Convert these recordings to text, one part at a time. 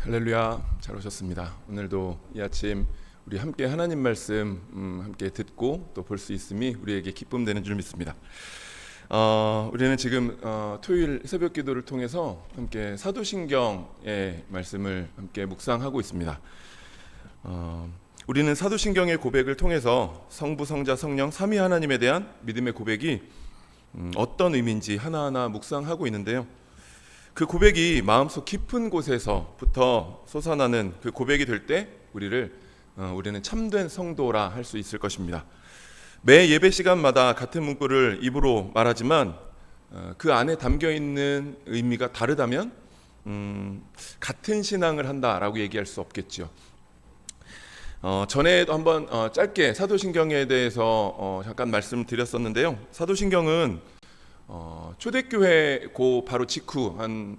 할렐루야, 잘 오셨습니다. 오늘도 이 아침 우리 함께 하나님 말씀 함께 듣고 또 볼 수 있음이 우리에게 기쁨 되는 줄 믿습니다. 우리는 지금 토요일 새벽 기도를 통해서 함께 사도신경의 말씀을 함께 묵상하고 있습니다. 우리는 사도신경의 고백을 통해서 성부, 성자, 성령 삼위 하나님에 대한 믿음의 고백이 어떤 의미인지 하나하나 묵상하고 있는데요. 그 고백이 마음속 깊은 곳에서부터 솟아나는 그 고백이 될 때 우리는 참된 성도라 할 수 있을 것입니다. 매 예배 시간마다 같은 문구를 입으로 말하지만 그 안에 담겨 있는 의미가 다르다면 같은 신앙을 한다라고 얘기할 수 없겠죠. 전에도 한번 짧게 사도신경에 대해서 잠깐 말씀드렸었는데요. 사도신경은 초대교회 바로 직후 한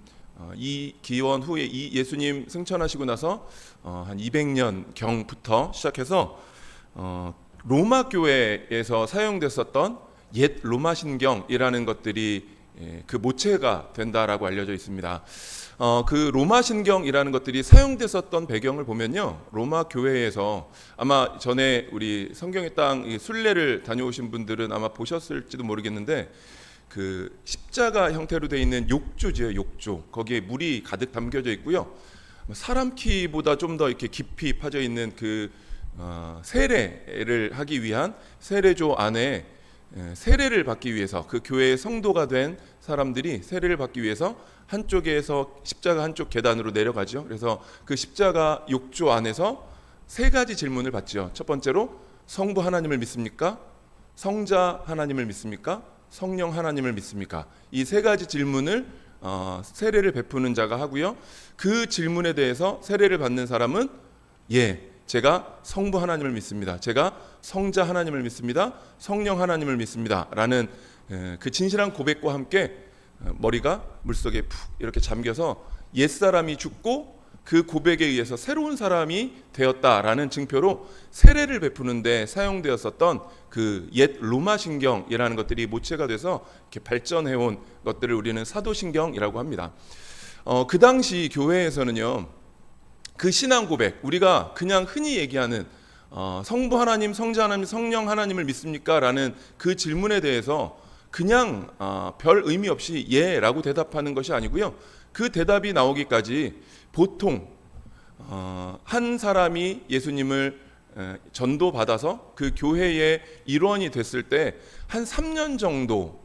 이 기원 후에 이 예수님 승천하시고 나서 한 200년 경부터 시작해서 로마 교회에서 사용됐었던 옛 로마 신경이라는 것들이 그 모체가 된다라고 알려져 있습니다. 그 로마 신경이라는 것들이 사용됐었던 배경을 보면요, 로마 교회에서 아마 전에 우리 성경의 땅 순례를 다녀오신 분들은 아마 보셨을지도 모르겠는데, 그 십자가 형태로 되어 있는 욕조지요, 욕조. 거기에 물이 가득 담겨져 있고요. 사람 키보다 좀 더 이렇게 깊이 파져 있는 그 세례를 하기 위한 세례조 안에 세례를 받기 위해서, 그 교회의 성도가 된 사람들이 세례를 받기 위해서 한쪽에서 십자가 한쪽 계단으로 내려가죠. 그래서 그 십자가 욕조 안에서 세 가지 질문을 받죠. 첫 번째로, 성부 하나님을 믿습니까? 성자 하나님을 믿습니까? 성령 하나님을 믿습니까? 이 세 가지 질문을 세례를 베푸는 자가 하고요. 그 질문에 대해서 세례를 받는 사람은 제가 성부 하나님을 믿습니다. 제가 성자 하나님을 믿습니다. 성령 하나님을 믿습니다. 라는 그 진실한 고백과 함께 머리가 물속에 푹 이렇게 잠겨서 옛사람이 죽고 그 고백에 의해서 새로운 사람이 되었다라는 증표로 세례를 베푸는데 사용되었었던 그 옛 로마 신경이라는 것들이 모체가 돼서 이렇게 발전해온 것들을 우리는 사도신경이라고 합니다. 그 당시 교회에서는요, 그 신앙 고백, 우리가 그냥 흔히 얘기하는 성부 하나님, 성자 하나님, 성령 하나님을 믿습니까? 라는 그 질문에 대해서 그냥 별 의미 없이 예라고 대답하는 것이 아니고요. 그 대답이 나오기까지 보통 한 사람이 예수님을 전도받아서 그 교회의 일원이 됐을 때 한 3년 정도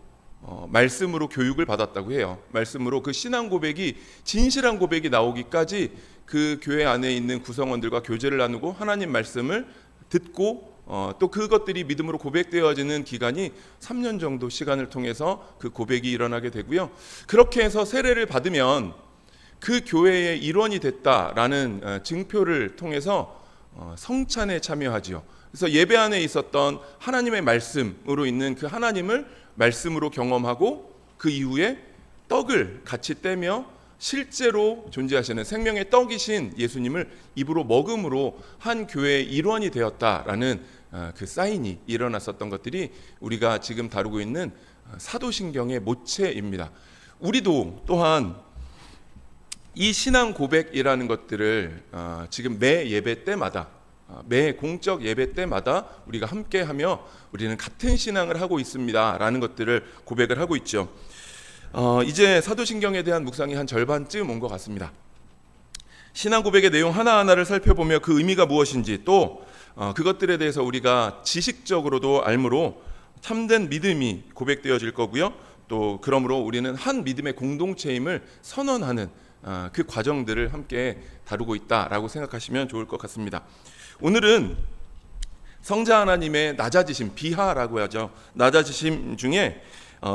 말씀으로 교육을 받았다고 해요. 말씀으로 그 신앙 고백이, 진실한 고백이 나오기까지 그 교회 안에 있는 구성원들과 교제를 나누고 하나님 말씀을 듣고 또 그것들이 믿음으로 고백되어지는 기간이 3년 정도 시간을 통해서 그 고백이 일어나게 되고요. 그렇게 해서 세례를 받으면 그 교회의 일원이 됐다라는 증표를 통해서 성찬에 참여하지요. 그래서 예배 안에 있었던 하나님의 말씀으로 있는 그 하나님을 말씀으로 경험하고 그 이후에 떡을 같이 떼며 실제로 존재하시는 생명의 떡이신 예수님을 입으로 먹음으로 한 교회의 일원이 되었다라는 그 사인이 일어났었던 것들이 우리가 지금 다루고 있는 사도신경의 모체입니다. 우리도 또한 이 신앙 고백이라는 것들을 지금 매 예배 때마다, 매 공적 예배 때마다 우리가 함께하며 우리는 같은 신앙을 하고 있습니다 라는 것들을 고백을 하고 있죠. 이제 사도신경에 대한 묵상이 한 절반쯤 온 것 같습니다. 신앙 고백의 내용 하나하나를 살펴보며 그 의미가 무엇인지, 또 그것들에 대해서 우리가 지식적으로도 알므로 참된 믿음이 고백되어질 거고요. 또 그러므로 우리는 한 믿음의 공동체임을 선언하는 그 과정들을 함께 다루고 있다라고 생각하시면 좋을 것 같습니다. 오늘은 성자 하나님의 낮아지심, 비하라고 하죠. 낮아지심 중에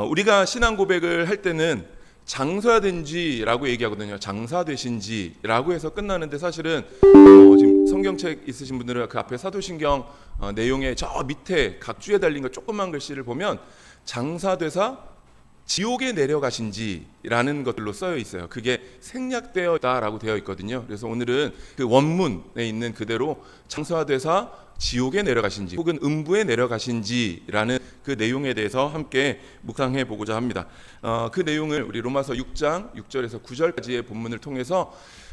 우리가 신앙 고백을 할 때는 장사된지라고 얘기하거든요. 장사되신지라고 해서 끝나는데, 사실은 지금 성경책 있으신 분들은 그 앞에 사도신경 내용의 저 밑에 각주에 달린 거 조그만 글씨를 보면 장사되사 지옥에 내려가신지라는 것들로 쓰여 있어요. 그게 생략되었다라고 되어 있거든요. 그래서 오늘은 그 원문에 있는 그대로 장사되사 지옥에 내려가신지 혹은 음부에 내려가신지라는 그 내용에 대해서 함께 묵상해 보고자 합니다. 그 내용을 우리 로마서 6장 6절에서 9절까지의 본문을 통해서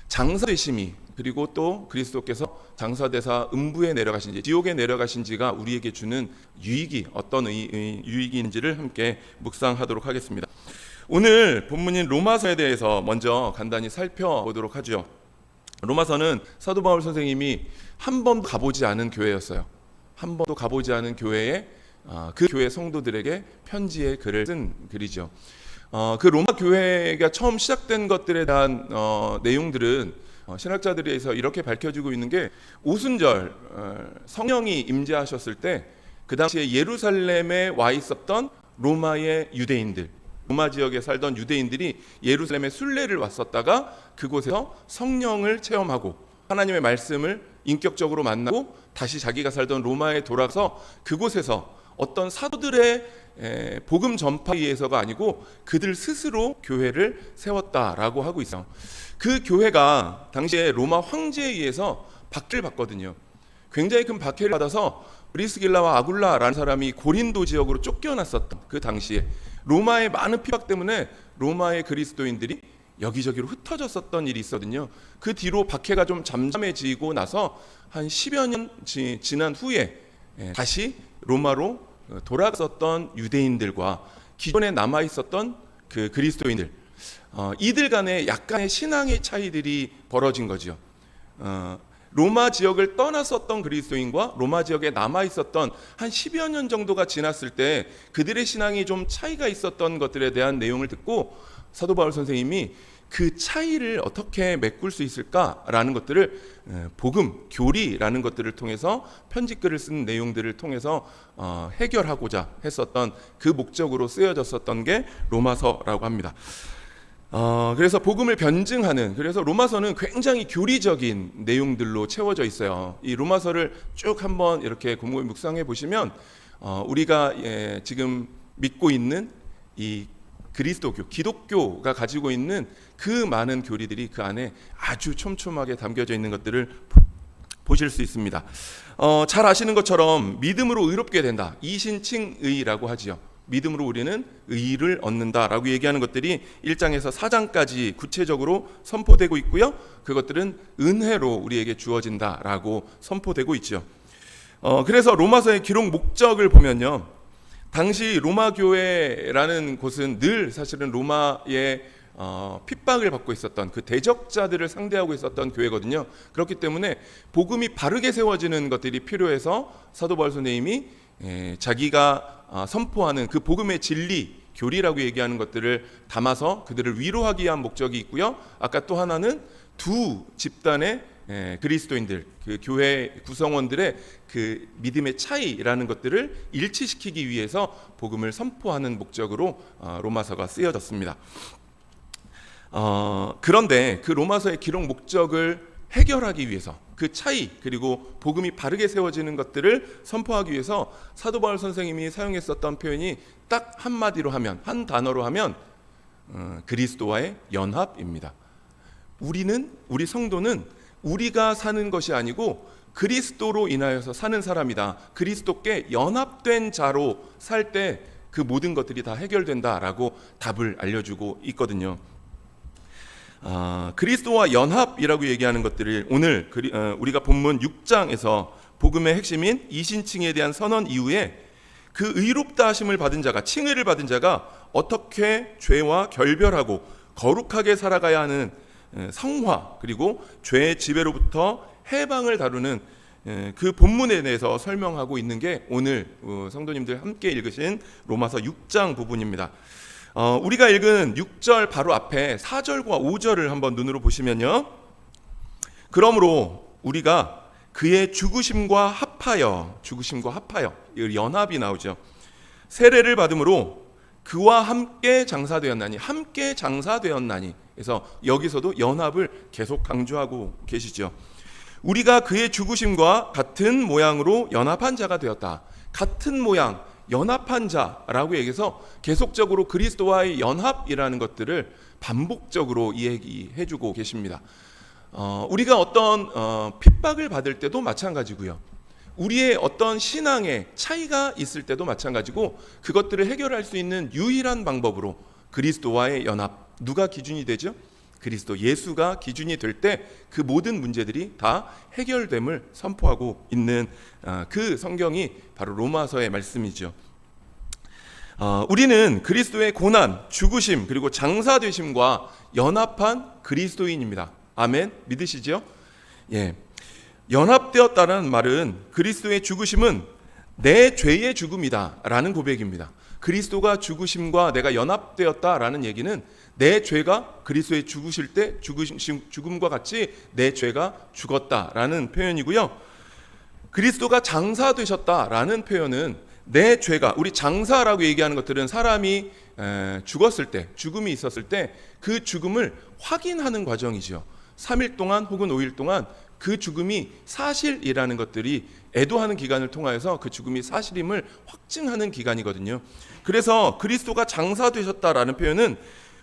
장사되심이, 그리고 또 그리스도께서 장사되사 음부에 내려가신 지, 지옥에 내려가신 지가 우리에게 주는 유익이 어떤 유익인지를 함께 묵상하도록 하겠습니다. 오늘 본문인 로마서에 대해서 먼저 간단히 살펴보도록 하죠. 로마서는 사도 바울 선생님이 한 번도 가보지 않은 교회였어요. 한 번도 가보지 않은 교회에 그 교회 성도들에게 편지의 글을 쓴 글이죠. 그 로마 교회가 처음 시작된 것들에 대한 내용들은 신학자들에서 이렇게 밝혀지고 있는 게, 오순절 성령이 임재하셨을 때 그 당시에 예루살렘에 와 있었던 로마의 유대인들, 로마 지역에 살던 유대인들이 예루살렘에 순례를 왔었다가 그곳에서 성령을 체험하고 하나님의 말씀을 인격적으로 만나고 다시 자기가 살던 로마에 돌아서 그곳에서 어떤 사도들의 복음 전파에 의해서가 아니고 그들 스스로 교회를 세웠다라고 하고 있어요. 그 교회가 당시에 로마 황제에 의해서 박해를 받거든요. 굉장히 큰 박해를 받아서 브리스길라와 아굴라라는 사람이 고린도 지역으로 쫓겨났었던 그 당시에 로마의 많은 핍박 때문에 로마의 그리스도인들이 여기저기로 흩어졌었던 일이 있었거든요. 그 뒤로 박해가 좀 잠잠해지고 나서 한 10여 년 지난 후에 다시 로마로 돌아갔었던 유대인들과 기존에 남아 있었던 그 그리스도인들, 이들 간에 약간의 신앙의 차이들이 벌어진 거죠. 로마 지역을 떠났었던 그리스도인과 로마 지역에 남아 있었던 한 10여 년 정도가 지났을 때 그들의 신앙이 좀 차이가 있었던 것들에 대한 내용을 듣고 사도 바울 선생님이 그 차이를 어떻게 메꿀 수 있을까라는 것들을 복음, 교리라는 것들을 통해서 편지글을 쓴 내용들을 통해서 해결하고자 했었던 그 목적으로 쓰여졌었던 게 로마서라고 합니다. 그래서 복음을 변증하는, 그래서 로마서는 굉장히 교리적인 내용들로 채워져 있어요. 이 로마서를 쭉 한번 이렇게 곰곰이 묵상해 보시면 우리가 지금 믿고 있는 이 그리스도교, 기독교가 가지고 있는 그 많은 교리들이 그 안에 아주 촘촘하게 담겨져 있는 것들을 보실 수 있습니다. 잘 아시는 것처럼 믿음으로 의롭게 된다, 이신칭의라고 하지요. 믿음으로 우리는 의를 얻는다라고 얘기하는 것들이 1장에서 4장까지 구체적으로 선포되고 있고요. 그것들은 은혜로 우리에게 주어진다라고 선포되고 있죠. 그래서 로마서의 기록 목적을 보면요, 당시 로마 교회라는 곳은 늘 사실은 로마의 핍박을 받고 있었던 그 대적자들을 상대하고 있었던 교회거든요. 그렇기 때문에 복음이 바르게 세워지는 것들이 필요해서 사도 바울 선생님이 자기가 선포하는 그 복음의 진리, 교리라고 얘기하는 것들을 담아서 그들을 위로하기 위한 목적이 있고요. 아까 또 하나는 두 집단의 그리스도인들, 그 교회 구성원들의 그 믿음의 차이라는 것들을 일치시키기 위해서 복음을 선포하는 목적으로 로마서가 쓰여졌습니다. 그런데 그 로마서의 기록 목적을 해결하기 위해서, 그 차이, 그리고 복음이 바르게 세워지는 것들을 선포하기 위해서 사도 바울 선생님이 사용했었던 표현이 딱 한마디로 하면, 한 단어로 하면 그리스도와의 연합입니다. 우리 성도는 우리가 사는 것이 아니고 그리스도로 인하여서 사는 사람이다. 그리스도께 연합된 자로 살 때 그 모든 것들이 다 해결된다라고 답을 알려주고 있거든요. 그리스도와 연합이라고 얘기하는 것들을 오늘 우리가 본문 6장에서 복음의 핵심인 이신칭에 대한 선언 이후에 그 의롭다 하심을 받은 자가, 칭의를 받은 자가 어떻게 죄와 결별하고 거룩하게 살아가야 하는 성화, 그리고 죄의 지배로부터 해방을 다루는 그 본문에 대해서 설명하고 있는 게 오늘 성도님들 함께 읽으신 로마서 6장 부분입니다. 우리가 읽은 6절 바로 앞에 4절과 5절을 한번 눈으로 보시면요, 그러므로 우리가 그의 죽으심과 합하여 연합이 나오죠. 세례를 받음으로 그와 함께 장사되었나니, 그래서 여기서도 연합을 계속 강조하고 계시죠. 우리가 그의 죽으심과 같은 모양으로 연합한 자가 되었다. 같은 모양, 연합한 자라고 얘기해서 계속적으로 그리스도와의 연합이라는 것들을 반복적으로 이야기해주고 계십니다. 우리가 어떤 핍박을 받을 때도 마찬가지고요. 우리의 어떤 신앙의 차이가 있을 때도 마찬가지고, 그것들을 해결할 수 있는 유일한 방법으로 그리스도와의 연합, 누가 기준이 되죠? 그리스도 예수가 기준이 될 때 그 모든 문제들이 다 해결됨을 선포하고 있는 그 성경이 바로 로마서의 말씀이죠. 우리는 그리스도의 고난, 죽으심 그리고 장사되심과 연합한 그리스도인입니다. 아멘. 믿으시죠? 예. 연합되었다는 말은 그리스도의 죽으심은 내 죄의 죽음이다라는 고백입니다. 그리스도가 죽으심과 내가 연합되었다라는 얘기는 내 죄가 그리스도의 죽으실 때 죽음과 같이 내 죄가 죽었다라는 표현이고요. 그리스도가 장사되셨다라는 표현은 내 죄가, 우리 장사라고 얘기하는 것들은 사람이 죽었을 때, 죽음이 있었을 때 그 죽음을 확인하는 과정이죠. 3일 동안 혹은 5일 동안 그 죽음이 사실이라는 것들이 애도하는 기간을 통하여서 그 죽음이 사실임을 확증하는 기간이거든요. 그래서 그리스도가 장사되셨다라는 표현은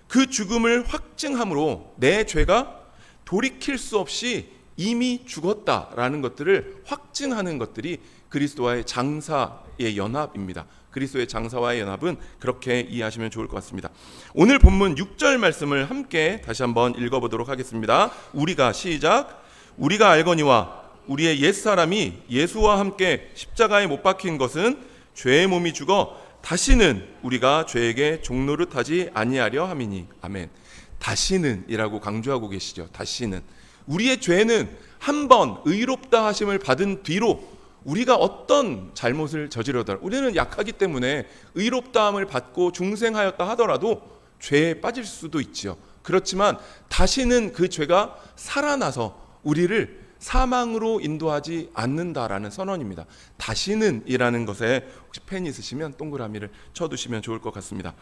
그 죽음을 확증함으로 내 죄가 돌이킬 수 없이 이미 죽었다라는 것들을 확증하는 것들이 그리스도와의 장사의 연합입니다. 그리스도의 장사와의 연합은 그렇게 이해하시면 좋을 것 같습니다. 오늘 본문 6절 말씀을 함께 다시 한번 읽어보도록 하겠습니다. 우리가 시작. 우리가 알거니와 우리의 옛사람이 예수와 함께 십자가에 못 박힌 것은 죄의 몸이 죽어 다시는 우리가 죄에게 종노릇하지 아니하려 함이니. 아멘. 다시는 이라고 강조하고 계시죠. 다시는. 우리의 죄는 한 번 의롭다 하심을 받은 뒤로 우리가 어떤 잘못을 저지르더라, 우리는 약하기 때문에 의롭다함을 받고 중생하였다 하더라도 죄에 빠질 수도 있죠. 그렇지만 다시는 그 죄가 살아나서 우리를 사망으로 인도하지 않는다라는 선언입니다. 다시는 이라는 것에 혹시 펜 있으시면 동그라미를 쳐두시면 좋을 것 같습니다.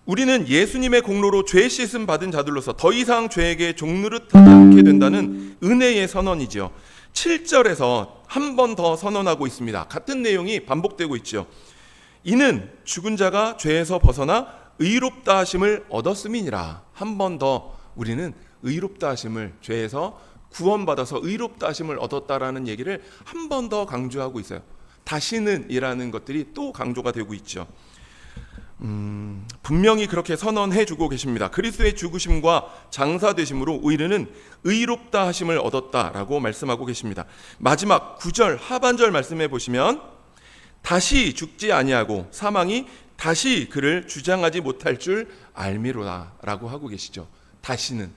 우리는 예수님의 공로로 죄 씻음 받은 자들로서 더 이상 죄에게 종노릇하지 않게 된다는 은혜의 선언이죠. 7절에서 한 번 더 선언하고 있습니다. 같은 내용이 반복되고 있죠. 이는 죽은 자가 죄에서 벗어나 의롭다 하심을 얻었음이니라. 한 번 더 우리는 의롭다 하심을, 죄에서 구원받아서 의롭다 하심을 얻었다라는 얘기를 한 번 더 강조하고 있어요. 다시는 이라는 것들이 또 강조가 되고 있죠. 분명히 그렇게 선언해 주고 계십니다. 그리스도의 죽으심과 장사되심으로 우리는 의롭다 하심을 얻었다라고 말씀하고 계십니다. 마지막 9절 하반절 말씀해 보시면 다시 죽지 아니하고 사망이 다시 그를 주장하지 못할 줄 알미로다라고 하고 계시죠. 다시는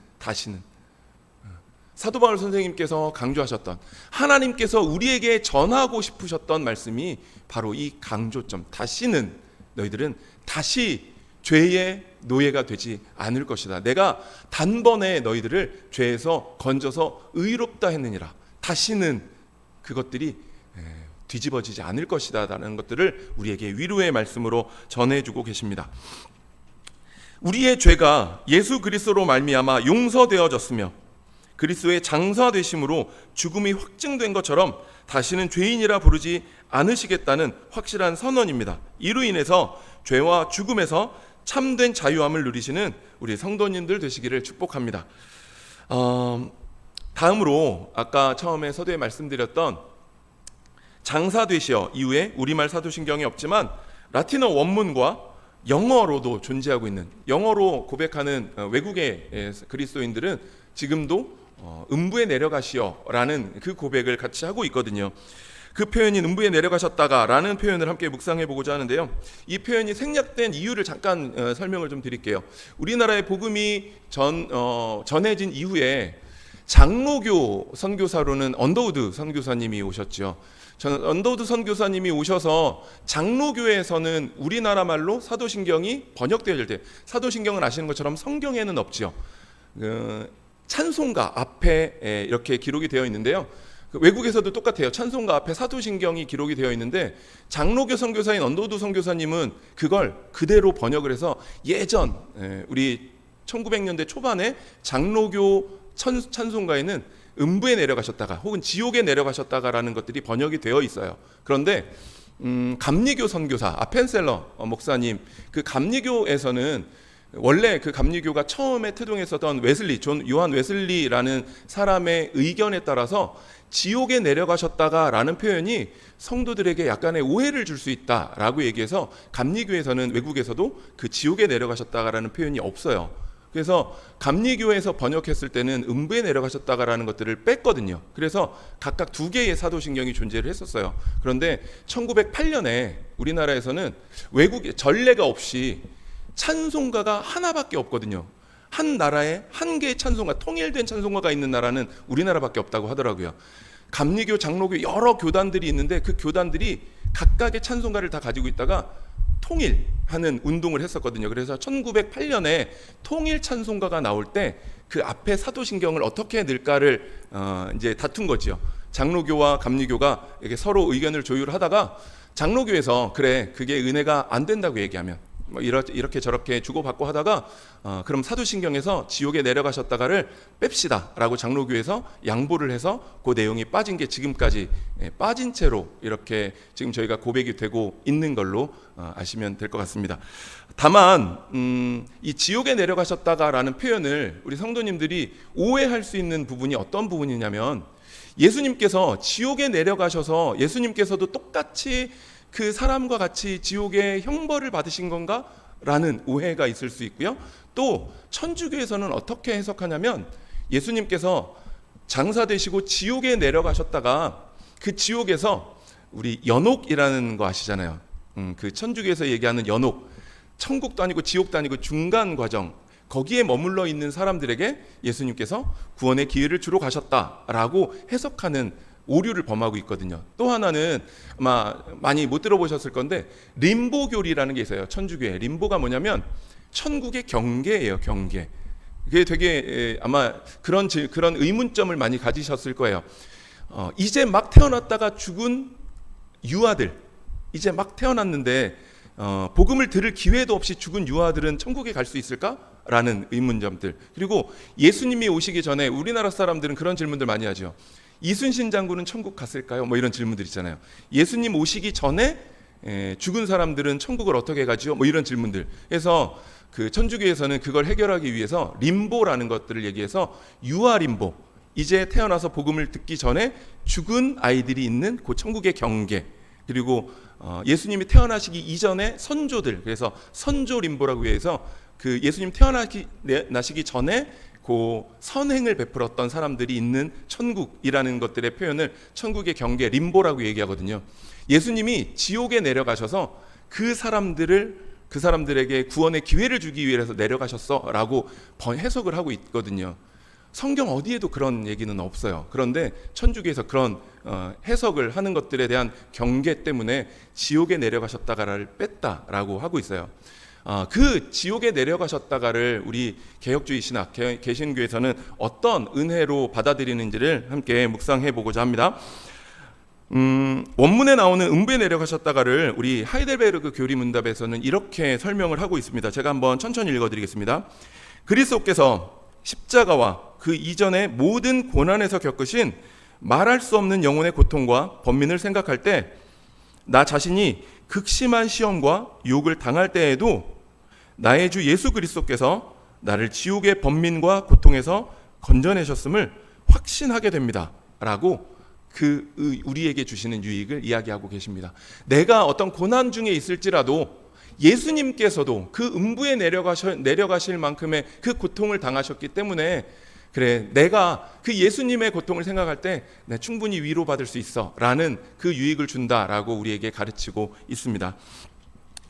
사도 바울 선생님께서 강조하셨던, 하나님께서 우리에게 전하고 싶으셨던 말씀이 바로 이 강조점, 다시는 너희들은 다시 죄의 노예가 되지 않을 것이다. 내가 단번에 너희들을 죄에서 건져서 의롭다 했느니라. 다시는 그것들이 뒤집어지지 않을 것이다 라는 것들을 우리에게 위로의 말씀으로 전해주고 계십니다. 우리의 죄가 예수 그리스도로 말미암아 용서되어졌으며 그리스도의 장사되심으로 죽음이 확증된 것처럼 다시는 죄인이라 부르지 않으시겠다는 확실한 선언입니다. 이로 인해서 죄와 죽음에서 참된 자유함을 누리시는 우리 성도님들 되시기를 축복합니다. 다음으로 아까 처음에 서두에 말씀드렸던 장사되시어 이후에 우리말 사도신경이 없지만 라틴어 원문과 영어로도 존재하고 있는, 영어로 고백하는 외국의 그리스도인들은 지금도 음부에 내려가시어라는 그 고백을 같이 하고 있거든요. 그 표현이 음부에 내려가셨다가 라는 표현을 함께 묵상해 보고자 하는데요. 이 표현이 생략된 이유를 잠깐 설명을 좀 드릴게요. 우리나라의 복음이 전해진 이후에 장로교 선교사로는 언더우드 선교사님이 오셨죠. 저는 언더우드 선교사님이 오셔서 장로교에서는 우리나라 말로 사도신경이 번역되어질 때, 사도신경을 아시는 것처럼 성경에는 없지요. 찬송가 앞에 이렇게 기록이 되어 있는데요. 외국에서도 똑같아요. 찬송가 앞에 사도신경이 기록이 되어 있는데 장로교 선교사인 언더우드 선교사님은 그걸 그대로 번역을 해서 예전 우리 1900년대 초반에 장로교 찬송가에는 음부에 내려가셨다가 혹은 지옥에 내려가셨다가라는 것들이 번역이 되어 있어요. 그런데 감리교 선교사 아펜셀러 목사님, 그 감리교에서는 원래 그 감리교가 처음에 태동했었던 웨슬리, 요한 웨슬리라는 사람의 의견에 따라서 지옥에 내려가셨다가라는 표현이 성도들에게 약간의 오해를 줄 수 있다라고 얘기해서 감리교에서는, 외국에서도 그 지옥에 내려가셨다가라는 표현이 없어요. 그래서 감리교에서 번역했을 때는 음부에 내려가셨다가라는 것들을 뺐거든요. 그래서 각각 두 개의 사도신경이 존재를 했었어요. 그런데 1908년에 우리나라에서는 외국에 전례가 없이 찬송가가 하나밖에 없거든요. 한 나라에 한 개의 찬송가, 통일된 찬송가가 있는 나라는 우리나라밖에 없다고 하더라고요. 감리교, 장로교 여러 교단들이 있는데 그 교단들이 각각의 찬송가를 다 가지고 있다가 통일하는 운동을 했었거든요. 그래서 1908년에 통일 찬송가가 나올 때 그 앞에 사도신경을 어떻게 넣을까를 이제 다툰 거죠. 장로교와 감리교가 이렇게 서로 의견을 조율하다가 장로교에서 그래, 그게 은혜가 안 된다고 얘기하면 뭐 이렇게 저렇게 주고받고 하다가 그럼 사도신경에서 지옥에 내려가셨다가를 뺍시다 라고 장로교에서 양보를 해서 그 내용이 빠진 게 지금까지 빠진 채로 이렇게 지금 저희가 고백이 되고 있는 걸로 아시면 될 것 같습니다. 다만 이 지옥에 내려가셨다가라는 표현을 우리 성도님들이 오해할 수 있는 부분이 어떤 부분이냐면, 예수님께서 지옥에 내려가셔서 예수님께서도 똑같이 그 사람과 같이 지옥의 형벌을 받으신 건가? 라는 오해가 있을 수 있고요. 또 천주교에서는 어떻게 해석하냐면, 예수님께서 장사되시고 지옥에 내려가셨다가 그 지옥에서 우리 연옥이라는 거 아시잖아요. 그 천주교에서 얘기하는 연옥, 천국도 아니고 지옥도 아니고 중간 과정, 거기에 머물러 있는 사람들에게 예수님께서 구원의 기회를 주러 가셨다라고 해석하는 오류를 범하고 있거든요. 또 하나는 아마 많이 못 들어보셨을 건데, 림보교리라는 게 있어요. 천주교에. 림보가 뭐냐면 천국의 경계예요. 경계. 그게 되게 아마 그런 의문점을 많이 가지셨을 거예요. 이제 막 태어났다가 죽은 유아들, 이제 막 태어났는데 복음을 들을 기회도 없이 죽은 유아들은 천국에 갈 수 있을까라는 의문점들. 그리고 예수님이 오시기 전에 우리나라 사람들은 그런 질문들 많이 하죠. 이순신 장군은 천국 갔을까요? 뭐 이런 질문들 있잖아요. 예수님 오시기 전에 죽은 사람들은 천국을 어떻게 가죠? 뭐 이런 질문들. 그래서 그 천주교에서는 그걸 해결하기 위해서 림보라는 것들을 얘기해서 유아 림보, 이제 태어나서 복음을 듣기 전에 죽은 아이들이 있는 그 천국의 경계, 그리고 예수님이 태어나시기 이전에 선조들, 그래서 선조 림보라고 해서 그 예수님 태어나시기 전에 그 선행을 베풀었던 사람들이 있는 천국이라는 것들의 표현을 천국의 경계, 림보라고 얘기하거든요. 예수님이 지옥에 내려가셔서 그 사람들에게 구원의 기회를 주기 위해서 내려가셨어라고 해석을 하고 있거든요. 성경 어디에도 그런 얘기는 없어요. 그런데 천주교에서 그런 해석을 하는 것들에 대한 경계 때문에 지옥에 내려가셨다가를 뺐다라고 하고 있어요. 그 지옥에 내려가셨다가를 우리 개혁주의 신학, 개신교에서는 어떤 은혜로 받아들이는지를 함께 묵상해 보고자 합니다. 원문에 나오는 음부에 내려가셨다가를 우리 하이델베르그 교리문답에서는 이렇게 설명을 하고 있습니다. 제가 한번 천천히 읽어드리겠습니다. 그리스도께서 십자가와 그 이전의 모든 고난에서 겪으신 말할 수 없는 영혼의 고통과 번민을 생각할 때 나 자신이 극심한 시험과 유혹을 당할 때에도 나의 주 예수 그리스도께서 나를 지옥의 번민과 고통에서 건져내셨음을 확신하게 됩니다 라고 우리에게 주시는 유익을 이야기하고 계십니다. 내가 어떤 고난 중에 있을지라도 예수님께서도 그 음부에 내려가실 만큼의 그 고통을 당하셨기 때문에, 그래, 내가 그 예수님의 고통을 생각할 때 충분히 위로받을 수 있어 라는 그 유익을 준다라고 우리에게 가르치고 있습니다.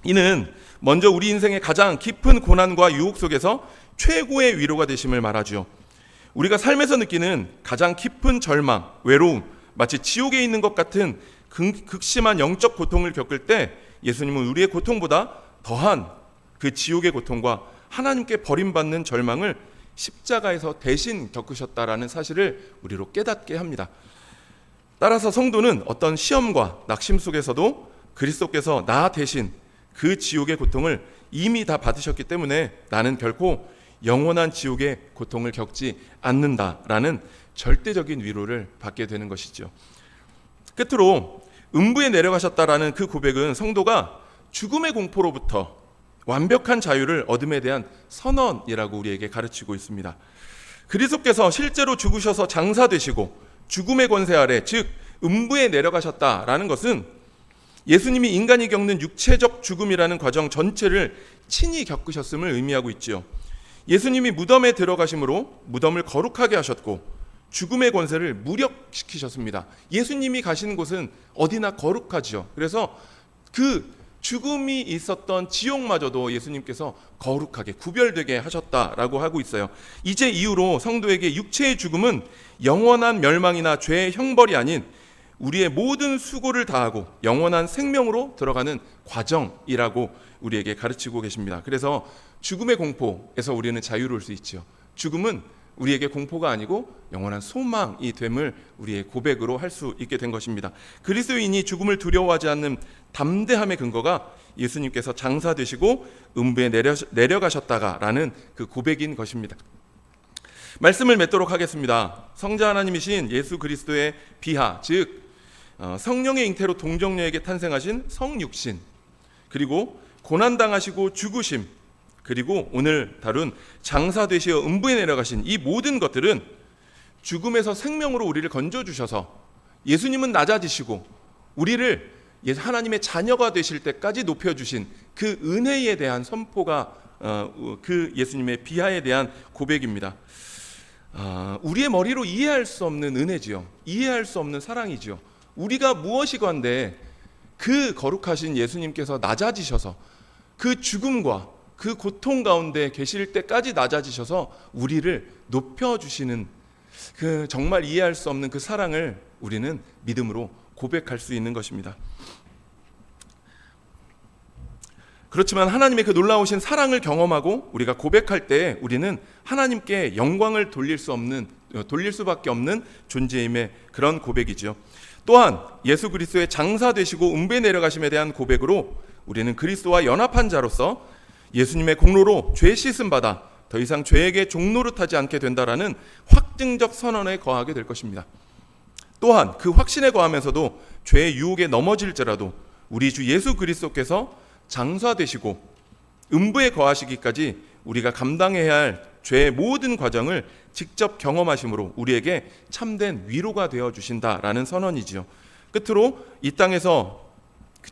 이는 먼저 우리 인생의 가장 깊은 고난과 유혹 속에서 최고의 위로가 되심을 말하죠. 우리가 삶에서 느끼는 가장 깊은 절망, 외로움, 마치 지옥에 있는 것 같은 극심한 영적 고통을 겪을 때 예수님은 우리의 고통보다 더한 그 지옥의 고통과 하나님께 버림받는 절망을 십자가에서 대신 겪으셨다라는 사실을 우리로 깨닫게 합니다. 따라서 성도는 어떤 시험과 낙심 속에서도 그리스도께서 나 대신 그 지옥의 고통을 이미 다 받으셨기 때문에 나는 결코 영원한 지옥의 고통을 겪지 않는다라는 절대적인 위로를 받게 되는 것이죠. 끝으로 음부에 내려가셨다라는 그 고백은 성도가 죽음의 공포로부터 완벽한 자유를 얻음에 대한 선언이라고 우리에게 가르치고 있습니다. 그리스도께서 실제로 죽으셔서 장사되시고 죽음의 권세 아래, 즉 음부에 내려가셨다라는 것은 예수님이 인간이 겪는 육체적 죽음이라는 과정 전체를 친히 겪으셨음을 의미하고 있지요. 예수님이 무덤에 들어가심으로 무덤을 거룩하게 하셨고 죽음의 권세를 무력시키셨습니다. 예수님이 가시는 곳은 어디나 거룩하지요. 그래서 그 죽음이 있었던 지옥마저도 예수님께서 거룩하게 구별되게 하셨다라고 하고 있어요. 이제 이후로 성도에게 육체의 죽음은 영원한 멸망이나 죄의 형벌이 아닌 우리의 모든 수고를 다하고 영원한 생명으로 들어가는 과정이라고 우리에게 가르치고 계십니다. 그래서 죽음의 공포에서 우리는 자유로울 수 있죠. 죽음은 우리에게 공포가 아니고 영원한 소망이 됨을 우리의 고백으로 할 수 있게 된 것입니다. 그리스도인이 죽음을 두려워하지 않는 담대함의 근거가 예수님께서 장사되시고 음부에 내려가셨다가라는 그 고백인 것입니다. 말씀을 맺도록 하겠습니다. 성자 하나님이신 예수 그리스도의 비하, 즉 성령의 잉태로 동정녀에게 탄생하신 성육신, 그리고 고난당하시고 죽으심, 그리고 오늘 다룬 장사되시어 음부에 내려가신 이 모든 것들은 죽음에서 생명으로 우리를 건져주셔서 예수님은 낮아지시고 우리를 하나님의 자녀가 되실 때까지 높여주신 그 은혜에 대한 선포가 그 예수님의 비하에 대한 고백입니다. 우리의 머리로 이해할 수 없는 은혜지요. 이해할 수 없는 사랑이지요. 우리가 무엇이건데 그 거룩하신 예수님께서 낮아지셔서 그 죽음과 그 고통 가운데 계실 때까지 낮아지셔서 우리를 높여주시는 그 정말 이해할 수 없는 그 사랑을 우리는 믿음으로 고백할 수 있는 것입니다. 그렇지만 하나님의 그 놀라우신 사랑을 경험하고 우리가 고백할 때 우리는 하나님께 영광을 돌릴 수밖에 없는 존재임의 그런 고백이죠. 또한 예수 그리스도의 장사되시고 음부에 내려가심에 대한 고백으로 우리는 그리스도와 연합한 자로서 예수님의 공로로 죄 씻음 받아 더 이상 죄에게 종노릇하지 않게 된다라는 확증적 선언에 거하게 될 것입니다. 또한 그 확신에 거하면서도 죄의 유혹에 넘어질지라도 우리 주 예수 그리스도께서 장사되시고 음부에 거하시기까지 우리가 감당해야 할 죄의 모든 과정을 직접 경험하심으로 우리에게 참된 위로가 되어 주신다라는 선언이지요. 끝으로 이 땅에서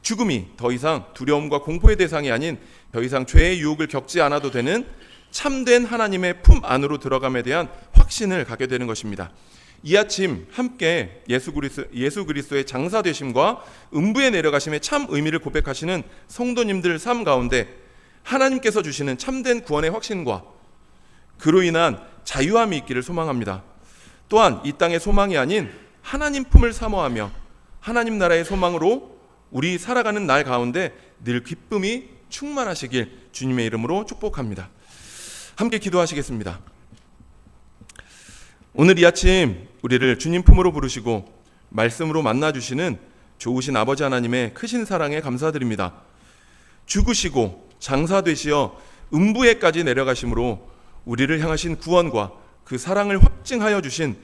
죽음이 더 이상 두려움과 공포의 대상이 아닌 더 이상 죄의 유혹을 겪지 않아도 되는 참된 하나님의 품 안으로 들어감에 대한 확신을 갖게 되는 것입니다. 이 아침 함께 예수 그리스도의 장사되심과 음부에 내려가심의 참 의미를 고백하시는 성도님들 삶 가운데 하나님께서 주시는 참된 구원의 확신과 그로 인한 자유함이 있기를 소망합니다. 또한 이 땅의 소망이 아닌 하나님 품을 사모하며 하나님 나라의 소망으로 우리 살아가는 날 가운데 늘 기쁨이 충만하시길 주님의 이름으로 축복합니다. 함께 기도하시겠습니다. 오늘 이 아침 우리를 주님 품으로 부르시고 말씀으로 만나주시는 좋으신 아버지 하나님의 크신 사랑에 감사드립니다. 죽으시고 장사되시어 음부에까지 내려가심으로 우리를 향하신 구원과 그 사랑을 확증하여 주신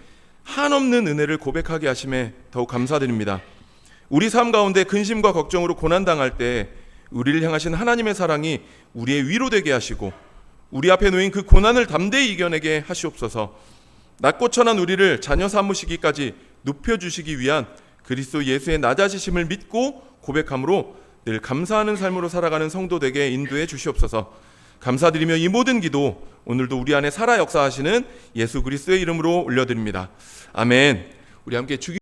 한없는 은혜를 고백하게 하심에 더욱 감사드립니다. 우리 삶 가운데 근심과 걱정으로 고난당할 때 우리를 향하신 하나님의 사랑이 우리의 위로되게 하시고 우리 앞에 놓인 그 고난을 담대히 이겨내게 하시옵소서. 낮고천한 우리를 자녀 삼으시기까지 높여주시기 위한 그리스도 예수의 낮아지심을 믿고 고백함으로 늘 감사하는 삶으로 살아가는 성도되게 인도해 주시옵소서. 감사드리며 이 모든 기도 오늘도 우리 안에 살아 역사하시는 예수 그리스도의 이름으로 올려드립니다. 아멘. 우리 함께